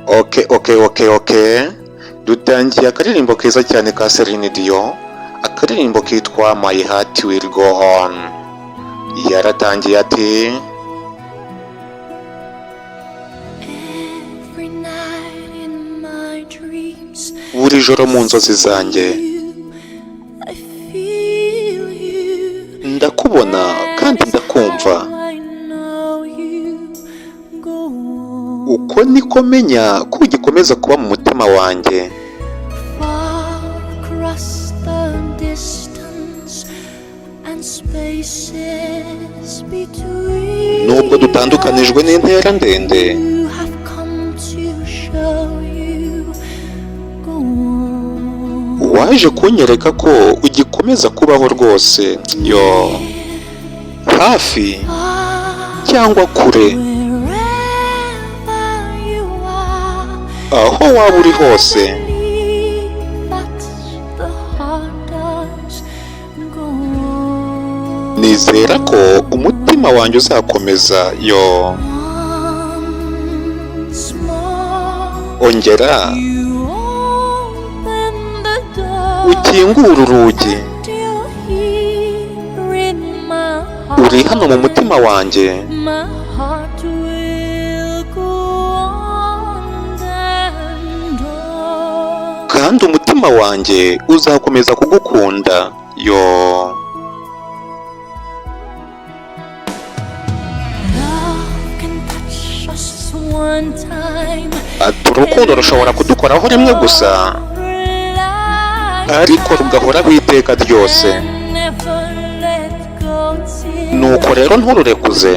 Okay. Dutangiye akaririmbo keza cyane ka Celine Dion, akaririmbo kitwa My Heart Will Go On. Yaratangiye ati buri joro mu nzozi zanjye ndakubona kandi ndakumva, uko niko menya ko ugikomeza kuba mu mutima wanjye. Nubwo dutandukanijwe n'intera ndende, waje kunyereka ko ugikomeza kubaho rwose, yo hafi cyangwa kure, aho waba uri hose. Nizera ko umutima wanjye uzakomeza, yo ongera ukingura urugi, uri hano mu mutima wanjye, kandi umutima wanjye uzakomeza kugukunda, yo ati urukundo rushobora kudukoraho rimwe gusa, ariko rugahoraho iteka ryose. Nuko rero ntururekuze,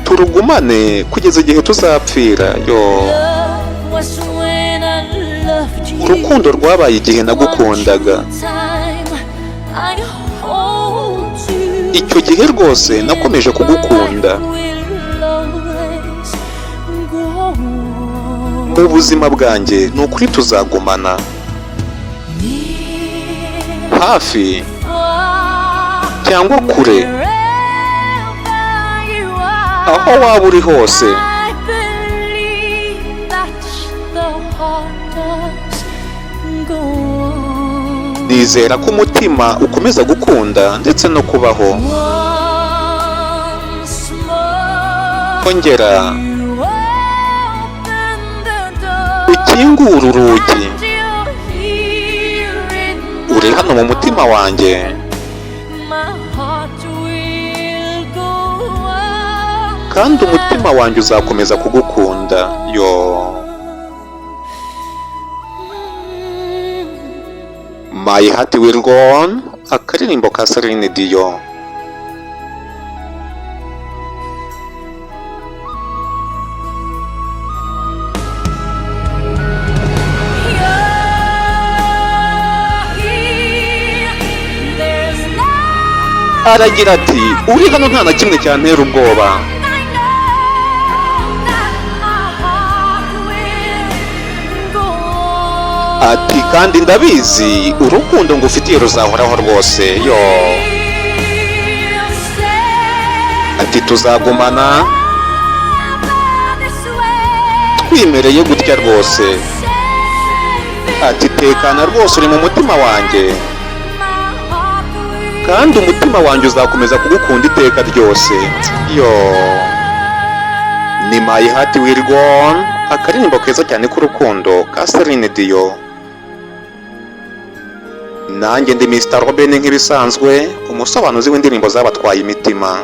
turugumane kugeza igihe tuzapfira, yo urukundo rwabaye igihe nagukundaga, icyo gihe rwose nakomeje kugukunda. Mu buzima bwanjye ni ukuri tuzagumana, hafi cyangwa kure, aho waba uri hose. Nizera ko umutima ukomeza gukunda ndetse no kubaho. Ongera ukingura urugi, uri hano mu mutima wanjye, kandi umutima wanjye uzakomeza kugukunda, yo My Heart Will Go On, akaririmbo ka Celine Dion. Aragira ati uri hano nta na kimwe cyantera ubwoba, ati kandi ndabizi urukundo ngufitiye ruzahoraho rwose, yo ati tuzagumana twimereye gutya rwose, ati tekana rwose uri mu mutima wanjye, kandi umutima wanjye uzakomeza kugukunda iteka ryose, yo ni My Heart Will Go On, akaririmbo keza cyane k'urukundo ka Celine Dion. Nanjye ndi Mr. Robin nk'ibisanzwe, umusobanuzi w'indirimbo zabatwaye imitima.